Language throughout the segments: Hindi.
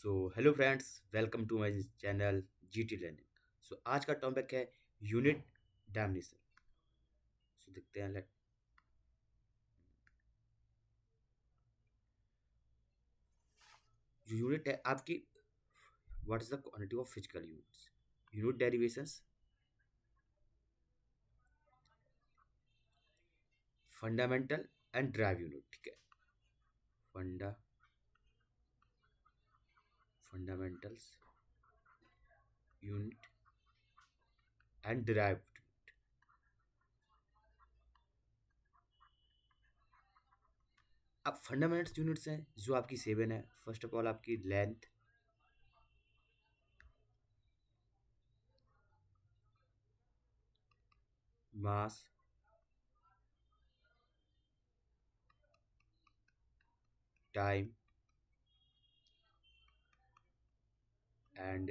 So hello friends, welcome to my channel GT learning. So आज का टॉपिक है यूनिट डैमनेशन। सो देखते हैं। लेट जो यूनिट है आपकी, what is the quantity of physical units. Unit derivations, fundamental and drive unit. ठीक है, फंडा फंडामेंटल्स यूनिट एंड ड्राइव। अब फंडामेंटल्स यूनिट्स हैं जो आपकी सेवन है। फर्स्ट ऑफ ऑल आपकी length, mass, time and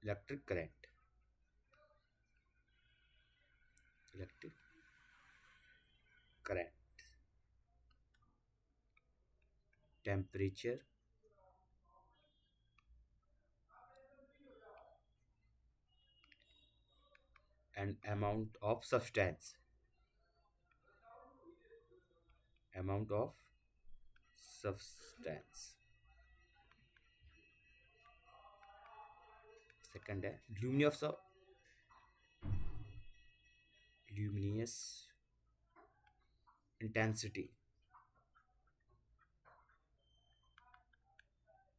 electric current. Electric current, temperature and amount of substance. Amount of substance। Second है ल्यूमिनियस इंटेंसिटी।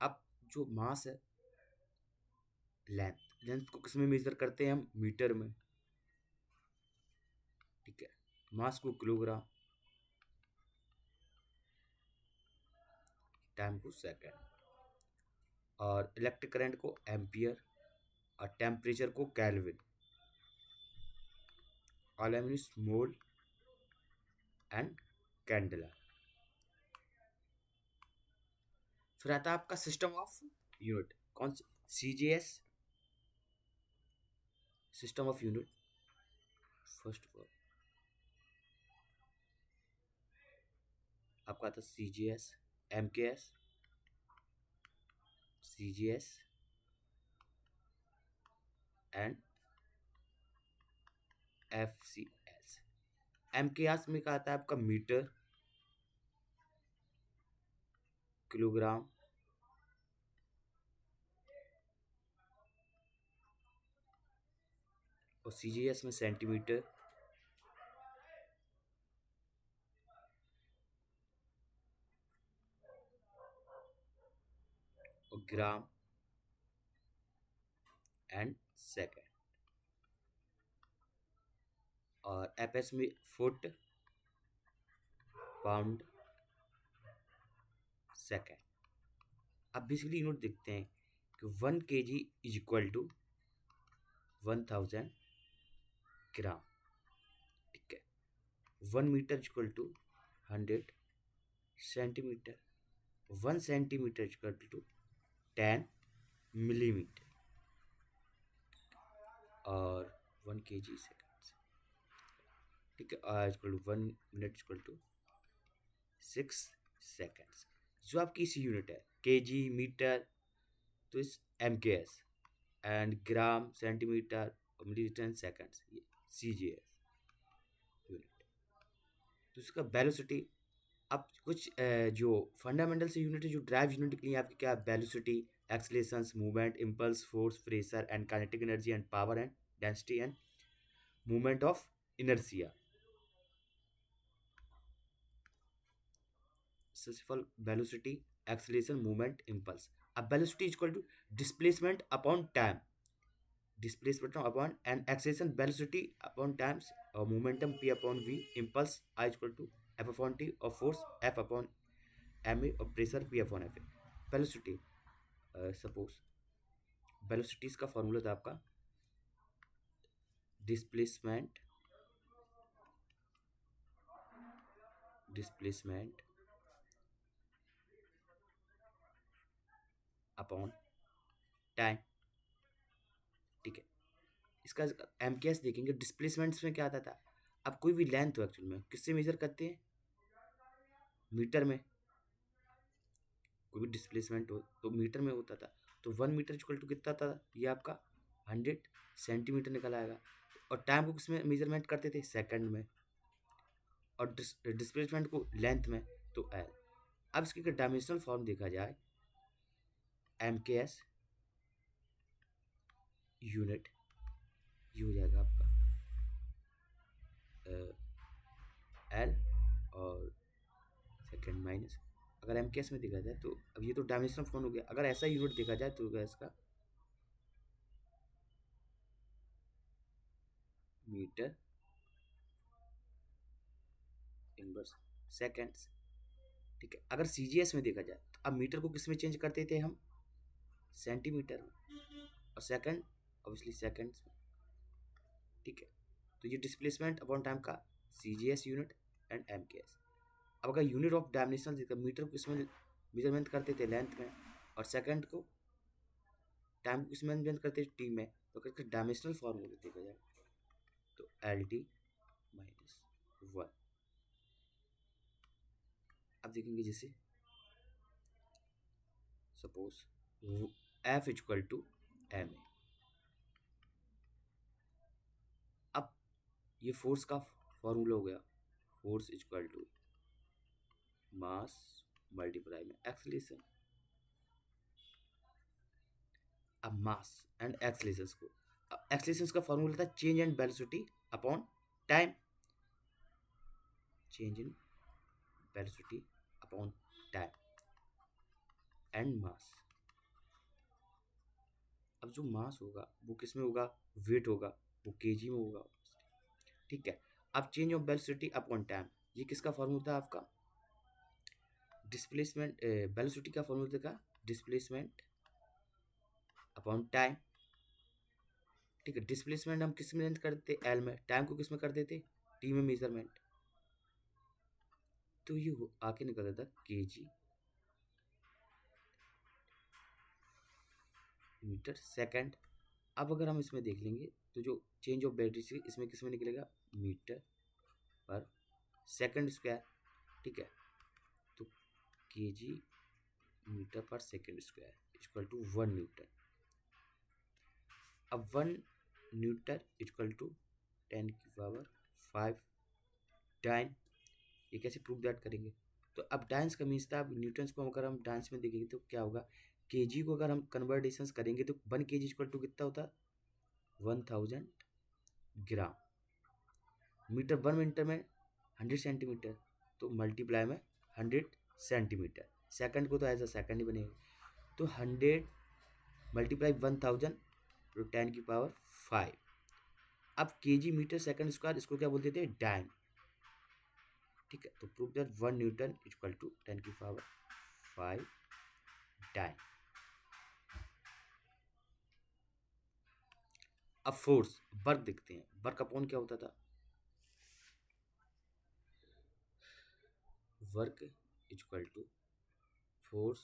अब जो मास है, लेंथ लेंथ को किस में मेजर करते हैं हम? मीटर में। ठीक है, मास को किलोग्राम, टाइम को सेकंड, और इलेक्ट्रिक करंट को एम्पियर, और टेम्परेचर को kelvin. All I mean mole and candela. फिर आता है आपका सिस्टम ऑफ यूनिट। कौन सा? CGS, system of unit. First of all आपका आता है CGS, MKS, CGS and FCS. MKS में क्या आता है आपका? मीटर, किलोग्राम, और सीजीएस में सेंटीमीटर, और ग्राम एंड सेकंड। और एफएस में फुट, पाउंड, सेकंड। अब बेसिकली यूनिट देखते हैं कि 1 kg is equal to 1000 gram. ठीक है, 1 metre equal to 100 centimetre, 1 centimetre equal to 10 millimetre, और 1 kg सेकंड। ठीक है, equal to 1 minute equal to 6 seconds. जो आपकी इसी यूनिट है केजी, मीटर, तो इस MKS, and gram, centimetre, millimetre, seconds, ये सीजीएस यूनिट। तो इसका वेलोसिटी। अब कुछ जो फंडामेंटल से यूनिट है, जो ड्राइव यूनिट के लिए आपकी क्या? Velocity, accelerations, movement, impulse, force, pressure and kinetic energy and power and density and movement of inertia. Successful velocity, acceleration, movement, impulse. अब velocity is equal to displacement upon time, displacement upon and acceleration velocity upon times momentum p upon v, impulse I equal to f upon t, or force f upon ma, और pressure p upon fa। velocity, suppose velocities का फॉर्मूला था आपका डिस्प्लेसमेंट डिस्प्लेसमेंट अपॉन टाइम। ठीक है, इसका एमकेएस देखेंगे। डिस्प्लेसमेंट्स में क्या आता था? अब कोई भी लेंथ हो, एक्चुअल में किससे मेजर करते हैं? मीटर में कोई भी डिस्प्लेसमेंट हो तो मीटर में होता था। तो 1 मीटर इक्वल टू कितना था, ये आपका 100 सेंटीमीटर निकल आएगा। और टाइम को किसमें मेजरमेंट करते थे, सेकंड में। और डिस्प्लेसमेंट को लेंथ में, तो एल। अब इसकी अगर डायमेंशनल फॉर्म देखा जाए, एम के एस यूनिट, ये हो जाएगा आपका एल और सेकेंड माइनस, अगर एम के एस में देखा जाए तो अब ये तो डायमेंशनल फॉर्म हो गया। अगर ऐसा यूनिट देखा जाए तो होगा इसका मीटर इनवर्स सेकेंड्स। ठीक है, अगर सीजीएस में देखा जाए तो अब मीटर को किस में चेंज करते थे हम, सेंटीमीटर में, और सेकंड ऑब्वियसली सेकंड्स में। ठीक है, तो ये डिस्प्लेसमेंट अपॉन टाइम का सीजीएस यूनिट एंड एमकेएस। अब अगर यूनिट ऑफ डायमेंशन देखा, मीटर को किसमें मेजरमेंट करते थे, लेंथ में, और सेकंड को टाइम को किसमें मेजरमेंट करते थे, टी में। तो अगर डायमेंशनल फॉर्मूला देखा जाए तो एल टी माइनस 1। अब देखेंगे जैसे suppose F equal to M A. अब ये फोर्स का फॉर्मूला हो गया, force equal to mass multiply में एक्सलेशन। अब मास एंड एक्सलेशन को, एक्सलेशन का फॉर्मूला था change in velocity upon time, change in velocity upon time and mass. अब जो मास होगा वो किस में होगा, वेट होगा, वो केजी में होगा। ठीक है, अब change of velocity upon time, ये किसका फॉर्मूला था आपका, डिस्प्लेसमेंट, वेलोसिटी का फॉर्मूला था डिस्प्लेसमेंट अपॉन टाइम। ठीक है, डिस्प्लेसमेंट हम किस में मेजर करते, एल में, टाइम को किस में कर देते, टी में मेजरमेंट। तो ये आके निकलता था केजी मीटर सेकंड। अब अगर हम इसमें देख लेंगे तो जो चेंज ऑफ बैटरी से इसमें किस में निकलेगा, मीटर पर सेकंड स्क्वायर। ठीक है, तो केजी मीटर पर second square equal to 1 newton. अब 1 न्यूटन इक्वल टू 10⁵ डाइन। ये कैसे प्रूव दैट करेंगे, तो अब डाइंस का मीन्स था, अब न्यूटन्स को अगर हम डाइंस में देखेंगे तो क्या होगा, केजी को अगर हम कन्वर्टेशंस करेंगे तो 1 kg इक्वल टू कितना होता, 1000 ग्राम। मीटर 1 मीटर में 100 सेंटीमीटर, तो मल्टीप्लाई में 100 सेंटीमीटर। सेकंड को तो एज अ सेकंड ही बनेगा, तो 100 मल्टीप्लाई 1000 तो 10⁵ अब केजी मीटर सेकंड स्क्वायर, इसको क्या बोलते थे, डाइन। ठीक है, तो prove that 1 newton equal to 10⁵ dyne. अब फोर्स वर्क देखते हैं, वर्क अपॉन क्या होता था, वर्क इक्वल टू फोर्स।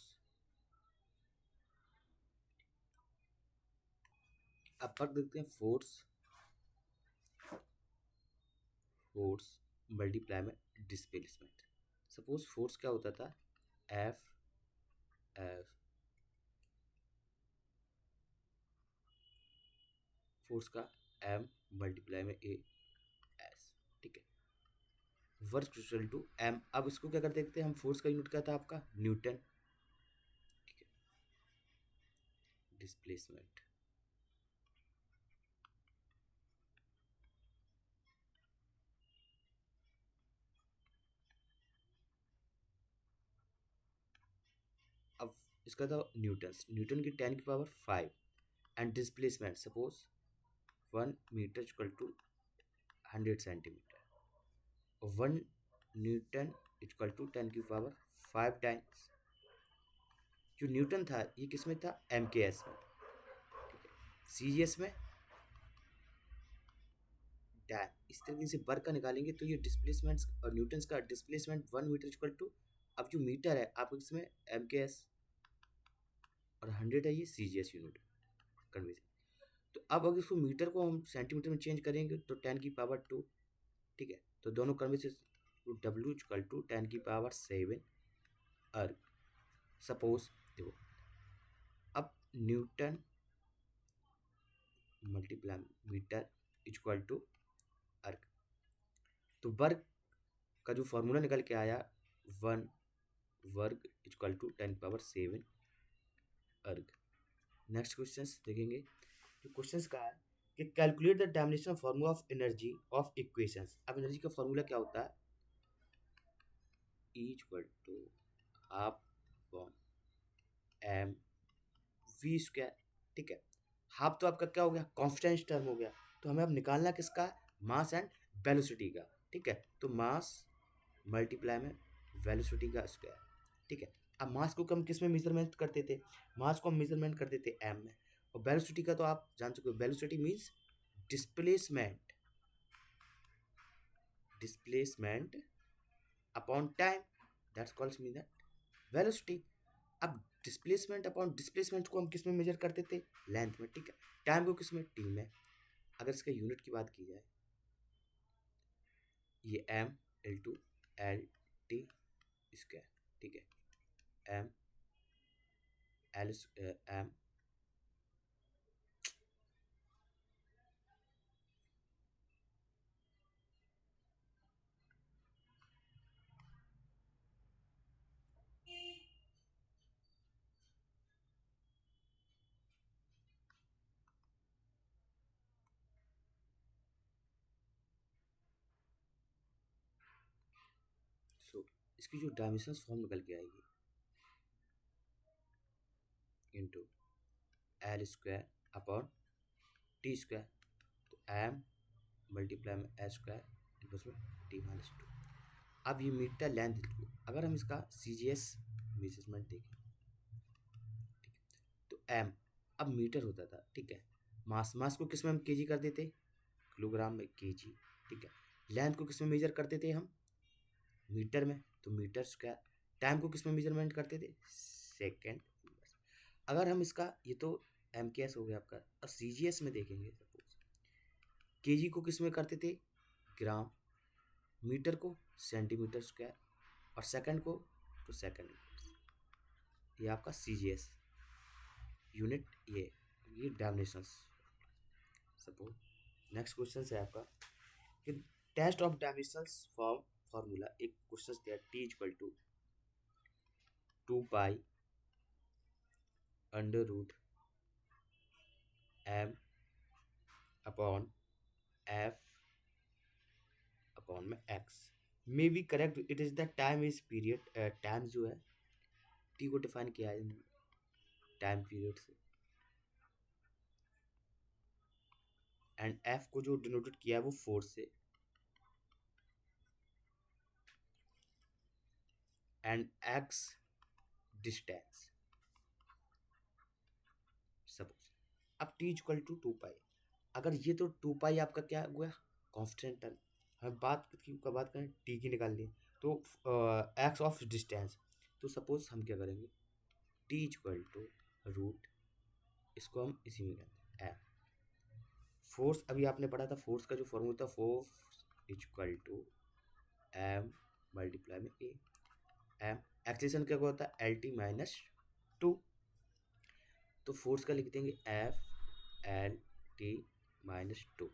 अब वर्क देखते हैं, फोर्स फोर्स मल्टीप्लाई में डिस्प्लेसमेंट। सपोज फोर्स क्या होता था, एफ एफ फोर्स का एम मल्टीप्लाई में ए एस। ठीक है, वर्क इक्वल टू एम। अब इसको क्या कर देखते हैं हम, फोर्स का यूनिट क्या था आपका, न्यूटन। ठीक है, डिस्प्लेसमेंट अब इसका था न्यूटन, न्यूटन की 10⁵ and displacement suppose 1 metre equal to 100 centimetre, 1 newton equal to 10⁵ times. जो न्यूटन था ये किस में था, एम के एस में। ठीक है, सी जी एस में डाइन। इस तरीके से वर्क का निकालेंगे तो ये डिस्प्लेसमेंट और न्यूटन्स का डिस्प्लेसमेंट 1 मीटर इक्वल टू, अब जो मीटर है आप इसमें एम के एस और 100 है ये सी जी एस यूनिट कन्वर्जन। तो अब अगर इसको मीटर को हम सेंटीमीटर में चेंज करेंगे तो 10⁵2। ठीक है, तो दोनों कन्वर्सेशन तो W इक्वल टू 10⁻⁷ अर्ग। सपोज देखो, अब newton multiply metre equal to erg, तो वर्ग का जो फॉर्मूला निकल के आया 1 वर्ग इक्वल टू 10⁻⁷ अर्ग। नेक्स्ट क्वेश्चन देखेंगे। जो क्वेश्चन का है कि calculate the dimension formula of energy of equations. अब एनर्जी का फॉर्मूला क्या होता है? E equal to half M V square. ठीक है, हाफ तो आपका क्या हो गया? कॉन्स्टेंट टर्म हो गया। तो हमें अब निकालना किसका? मास एंड वेलोसिटी का। ठीक है, तो मास मल्टीप्लाई में वेलोसिटी का स्क्वायर। ठीक है, अब मास को हम किस में मेजरमेंट करते थे? मास को हम मेजरमेंट करते थे एम में, और वेलोसिटी का तो आप जान चुके हो, velocity means displacement, displacement upon time, that's calls mean that velocity. अब डिस्प्लेसमेंट अपॉन डिस्प्लेसमेंट को हम किस में मेजर करते थे? लेंथ में। ठीक है, टाइम को किस में? टी में। अगर इसका यूनिट की बात की जाए, ये M L two L T square. ठीक है, एम एल एम सो इसकी जो डायमेंशन फॉर्म निकल के आएगी into L square upon T square, तो एम मल्टीप्लाई में एच स्क्वायर प्लस में टी माइनस टू। अब ये मीटर लेंथ, अगर हम इसका सी जी एस मेजरमेंट देखें, तो एम अब मीटर होता था। ठीक है, मास को किस में हम केजी कर देते? किलोग्राम में केजी। ठीक है, लेंथ को किस में मेजर करते थे हम? मीटर में, तो मीटर स्क्वायर। टाइम को किस में मेजरमेंट करते थे? सेकेंड। अगर हम इसका, ये तो एम के एस हो गया आपका, और सी जी एस में देखेंगे, सपोज केजी को किस में करते थे? ग्राम, मीटर को सेंटीमीटर स्क्वायर, और सेकंड को तो सेकंड। ये आपका सी जी एस यूनिट, ये डायमेंशंस। सपोज नेक्स्ट क्वेश्चन है आपका कि test of dimensions form formula. एक क्वेश्चन दिया T equal to 2 pi under root M upon F upon में X may be correct, it is the time is period. Time जो है टी को डिफाइन किया है टाइम पीरियड से, एंड एफ को जो डिनोटेड किया है वो फोर्स से, एंड एक्स डिस्टेंस। सपोज अब टी इक्वल टू 2 पाई, अगर ये तो 2 पाई आपका क्या हुआ? Constant term. हम बात करें टी की निकालनी है, तो एक्स ऑफ डिस्टेंस। तो सपोज हम क्या करेंगे, टी इक्वल टू रूट, इसको हम इसी में कहते हैं एफ। फोर्स अभी आपने पढ़ा था, फोर्स का जो फॉर्मूला था, force equal to M multiply में ए। एम एक्सेलेरेशन क्या होता है? L T minus two. तो फोर्स का लिख देंगे F L T minus two.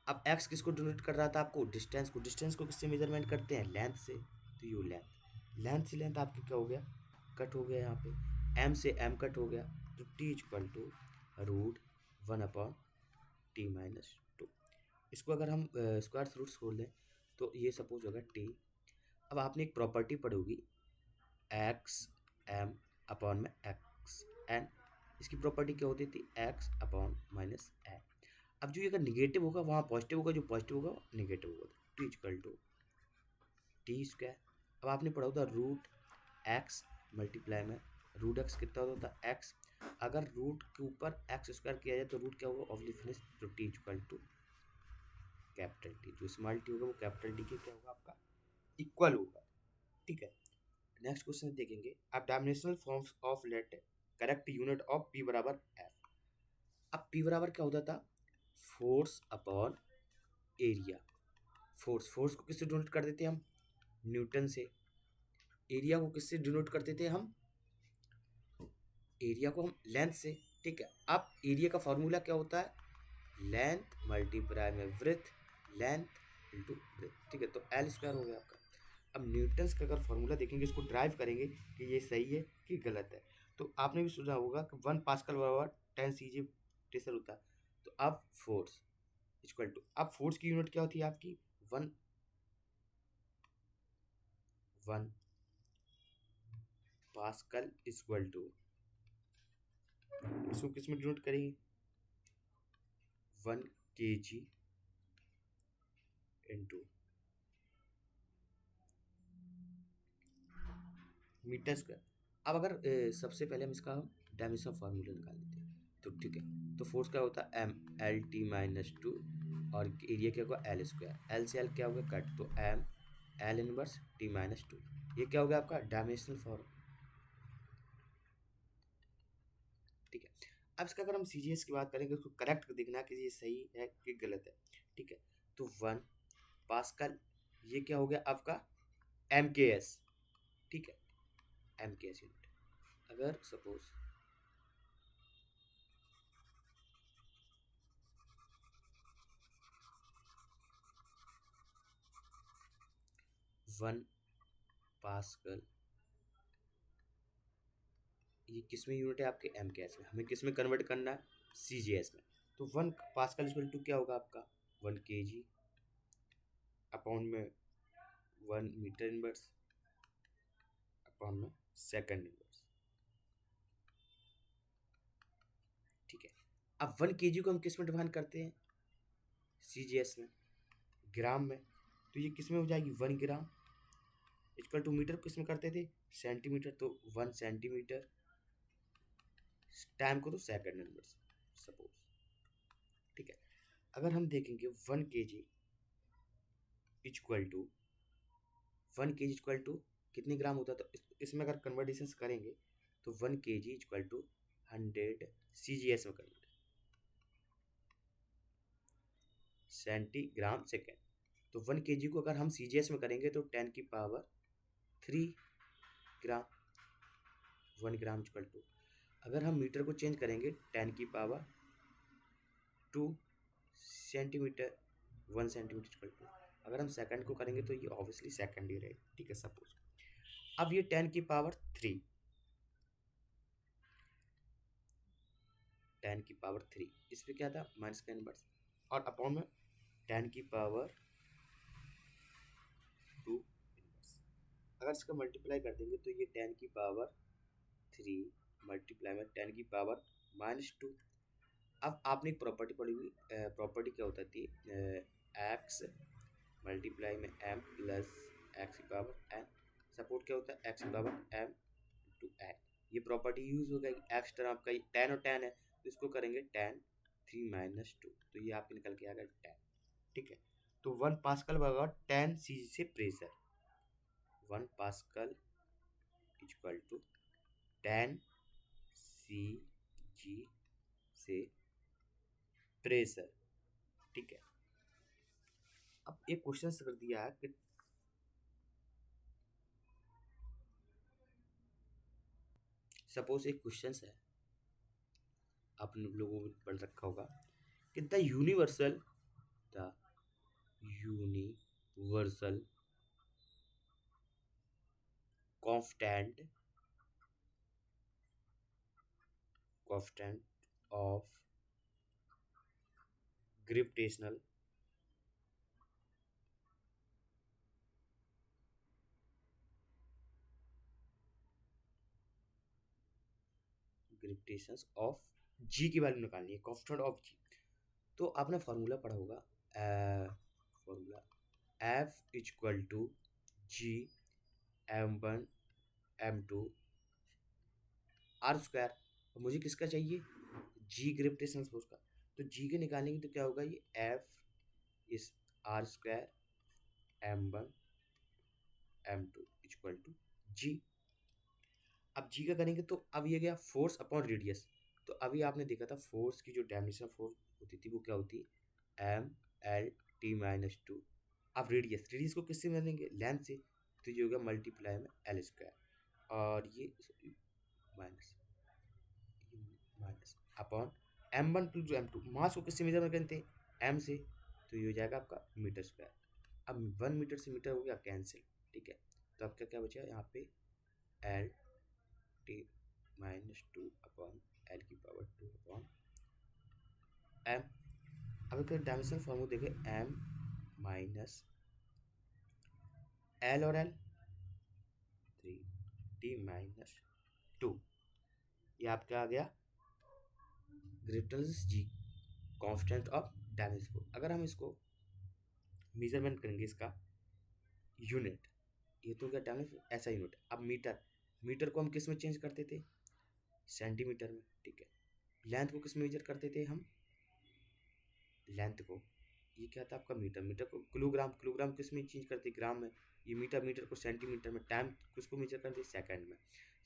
अब एक्स किसको डिनोट कर रहा था आपको? डिस्टेंस को। डिस्टेंस को किससे मेजरमेंट करते हैं? लेंथ से। तो यू लेंथ, लेंथ से लेंथ आपकी क्या हो गया? कट हो गया। यहाँ पे एम से एम कट हो गया, तो T equal to root 1 upon T minus two. इसको अगर हम स्क्वायर रूट्स खोल दें, तो ये सपोज होगा टी। अब आपने एक प्रॉपर्टी पढ़ी होगी एक्स एम अपॉन में एक्स एन। इसकी प्रॉपर्टी क्या होती थी? X upon minus N. अब जो ये अगर निगेटिव होगा वहाँ पॉजिटिव होगा, जो पॉजिटिव होगा वो निगेटिव होगा। T equal to T square. अब आपने पढ़ा होता रूट एक्स मल्टीप्लाई में रूट एक्स कितना होता है? एक्स। अगर रूट के ऊपर एक्स स्क्वायर किया जाए तो रूट क्या होगा? ऑब्वियसली फिनिश, तो T equal to capital T. जो स्मॉल टी होगा वो कैपिटल टी के क्या होगा? आपका इक्वल होगा। ठीक है, नेक्स्ट क्वेश्चन देखेंगे। अब dimensional forms of let correct unit of P बराबर एफ। अब पी बराबर क्या होता था? Force upon area. फोर्स को किससे डिनोट कर देते हैं हम? न्यूटन से। एरिया को किससे डिनोट करते थे हम? एरिया को हम लेंथ से। ठीक है, अब एरिया का फॉर्मूला क्या होता है? लेंथ मल्टीप्लाई में विड्थ, लेंथ इंटू विड्थ। ठीक है, तो एल स्क्वायर हो गया आपका। अब न्यूटन्स का अगर फॉर्मूला देखेंगे, इसको ड्राइव करेंगे कि ये सही है कि गलत है। तो आपने भी सुना होगा कि 1 पास्कल बराबर 10 CJ प्रेशर होता है। तो अब फोर्स इक्वल टू, अब फोर्स की यूनिट क्या होती है आपकी? One one pascal equal to, इसको किस में डिनोट करेंगे? 1 kg इंटू मीटर स्क्वायर। अब अगर सबसे पहले हम इसका डायमेंशन फार्मूला निकाल लेते हैं, तो ठीक है। तो फोर्स क्या होता है? M L T - 2, और एरिया क्या होगा? L square. एल से एल क्या होगा? कट, तो M L−T - 2। ये क्या हो गया आपका डायमेंशनल फॉर्म। ठीक है, अब इसका अगर हम CGS की बात करेंगे, उसको करेक्ट देखना कि ये सही है कि गलत है। ठीक है, तो 1 पास्कल, ये क्या हो गया आपका? MKS। ठीक है, MKS यूनिट। अगर सपोज 1 पास्कल, ये किस में यूनिट है आपके? MKS में। हमें किस में कन्वर्ट करना है? CGS में। तो 1 पास्कल इक्वल टू क्या होगा आपका? 1 kg अपॉन में 1 मीटर इनवर्स अपॉन में सेकंड इनवर्स। ठीक है, अब 1 kg को हम किस में डिफाइन करते हैं? CGS में, ग्राम में। तो ये किस में हो जाएगी? 1 ग्राम इक्वल टू मीटर किस में करते थे? सेंटीमीटर। तो 1 सेंटीमीटर, टाइम को तो सेकंड इनवर्स सपोज। ठीक है, अगर हम देखेंगे 1 kg equal to 1 kg equal to कितने ग्राम होता है? तो इसमें अगर कन्वर्टेशन करेंगे तो 1 kg इक्वल टू 100 CGS में कन्वर्ट, सेंटीग्राम सेकेंड। तो 1 kg को अगर हम CGS में करेंगे तो 10⁻³ ग्राम। 1 ग्राम इक्वल टू, अगर हम मीटर को चेंज करेंगे 10⁻² सेंटीमीटर। 1 सेंटीमीटर इक्वल टू, अगर हम सेकंड को करेंगे तो ये ऑब्वियसली सेकंड ही रहेगा। ठीक है, सपोज अब ये 10⁻³ इस पे क्या था? माइनस का इनवर्स, और अपॉन में 10⁻² इनवर्स। अगर इसका मल्टीप्लाई कर देंगे तो ये 10⁻³ मल्टीप्लाई में 10⁻⁻²। अब आपने एक प्रॉपर्टी पढ़ी हुई, प्रॉपर्टी क्या होता थी? एक्स मल्टीप्लाई में m प्लस x⁻n। सपोर्ट क्या होता है? x⁻m × n। ये प्रॉपर्टी यूज हो गई। एक्स टर्म आपका 10 और 10 है, तो इसको करेंगे 10⁻³ तो ये आपके निकल के आ गया 10। ठीक है, तो 1 पास्कल बराबर 10 CG से pressure. 1 pascal equal to 10 CG से प्रेशर। ठीक है, अब एक क्वेश्चन कर दिया है कि सपोज एक क्वेश्चन है, आप लोगों ने पढ़ रखा होगा कि the universal constant of gravitational gravitations of G की वैल्यू निकालनी है, कांस्टेंट ऑफ जी। तो आपने फार्मूला पढ़ा होगा, formula F equal to G M1 M2 R²। मुझे किसका चाहिए? जी ग्रेविटेशनल फोर्स का। तो जी के निकालने की तो क्या होगा? ये एफ इस R² M1 M2 equal to जी। अब जी का करेंगे तो अब ये गया फोर्स अपॉन रेडियस। तो अभी आपने देखा था फोर्स की जो डायमेंशन फोर्स होती थी वो क्या होती? MLT - 2। अब रेडियस, रेडियस को किससे मानेंगे? लेंथ से। तो ये हो गया मल्टीप्लाई में एल स्क्वायर, और ये minus minus upon m1 plus m2, मास को किससे मेजर करते हैं, m से, तो ये हो जाएगा आपका मीटर स्क्वायर। अब 1 मीटर से मीटर हो गया कैंसिल, ठीक है, तो आपका क्या बचा यहाँ पे L T minus two upon L की पावर टू अपॉन एम। अब एक डायमेंशनल फॉर्मूला देखें, एम माइनस एल और L, three T minus two, ये आपका आ गया gravitational G constant of dimension force. अगर हम इसको मेजरमेंट करेंगे इसका यूनिट, ये तो क्या डायमेंशन ऐसा यूनिट। अब मीटर, मीटर को हम किस में चेंज करते थे, सेंटीमीटर में, ठीक है। लेंथ को किस में मेजर करते थे हम, लेंथ को, ये क्या था आपका मीटर, मीटर को किलोग्राम, किलोग्राम किस में चेंज करते ग्राम में, ये मीटर, मीटर को सेंटीमीटर में, टाइम किसको मेजर करते सेकंड में।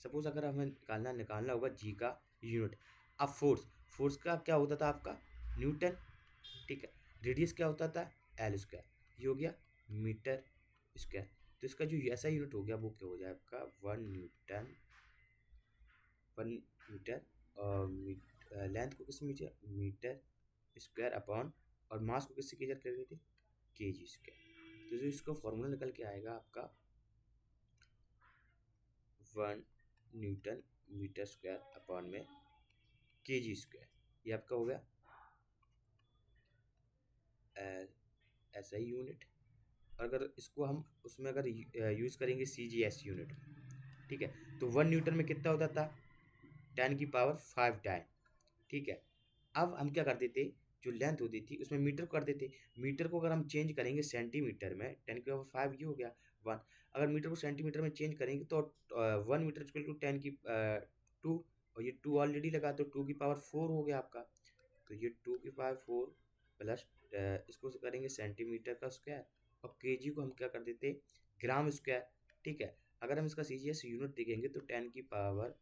सपोज अगर हमें निकालना होगा जी का यूनिट। अब फोर्स, फोर्स का क्या होता था आपका न्यूटन, ठीक है। रेडियस क्या होता था एल स्क्वायर, ये हो गया मीटर स्क्वायर। तो इसका जो ऐसा यूनिट हो गया वो क्या हो जाए आपका 1 न्यूटन, 1 मीटर, और लेंथ को किस मीटर, मीटर स्क्वायर अपॉन, और मास को किससे मेजर कर रहे थे, के जी स्क्वायर। तो जो इसका फॉर्मूला निकल के आएगा आपका 1 न्यूटन मीटर स्क्वायर अपॉन में के जी स्क्वायर, ये आपका हो गया ऐसा ही यूनिट। अगर इसको हम उसमें अगर यूज़ करेंगे सी जी एस यूनिट, ठीक है, तो 1 न्यूटन में कितना होता था 10 की पावर 5 टाइम, ठीक है। अब हम क्या करते थे, जो लेंथ होती थी उसमें मीटर को कर देते, मीटर को अगर हम चेंज करेंगे सेंटीमीटर में 10 की पावर 5, ये हो गया 1। अगर मीटर को सेंटीमीटर में चेंज करेंगे तो 1 मीटर इक्वल टू 10 की 2, और ये 2 ऑलरेडी लगा तो 2 की पावर 4 हो गया आपका। तो ये 2 की पावर 4 प्लस इसको करेंगे सेंटीमीटर का स्क्वायर, और केजी को हम क्या कर देते ग्राम स्क्वायर, ठीक है। अगर हम इसका सीजीएस यूनिट देखेंगे तो 10 की पावर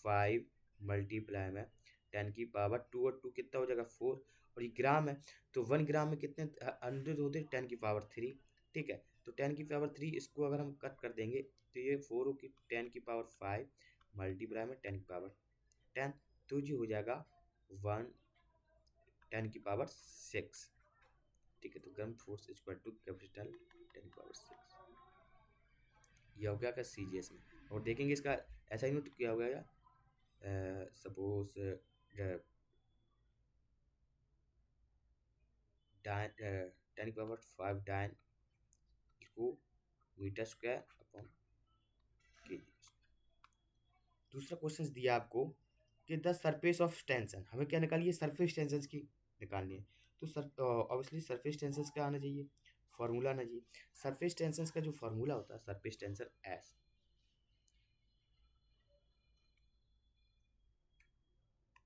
5 मल्टीप्लाई में 10 की पावर 2, और 2 कितना हो जाएगा 4, और ये ग्राम है तो 1 ग्राम में कितने 100 होते 10 की पावर 3, ठीक है। तो 10 की पावर 3 इसको अगर हम कट कर देंगे तो ये 4 हो की 10 की पावर 5 मल्टीप्लाई में 10 की पावर 10, तो जी हो जाएगा 1 10 की पावर 6, ठीक है। तो gram force equal to capital 10 की पावर 6, यह हो गया का सी जी एस में। और देखेंगे इसका ऐसा यूनिट क्या हो गया, सपोज 10 की पावर 5 डाइन को मीटर स्क्वायर अपॉन के जी। दूसरा क्वेश्चन दिया आपको कि द सरफेस ऑफ टेंशन, हमें क्या निकालिए है, सरफेस टेंशन की निकालनी है। तो सर ऑब्वियसली सरफेस टेंशन का आना चाहिए, फार्मूला आना चाहिए। सरफेस टेंशन का जो फार्मूला होता है सरफेस टेंशन एस,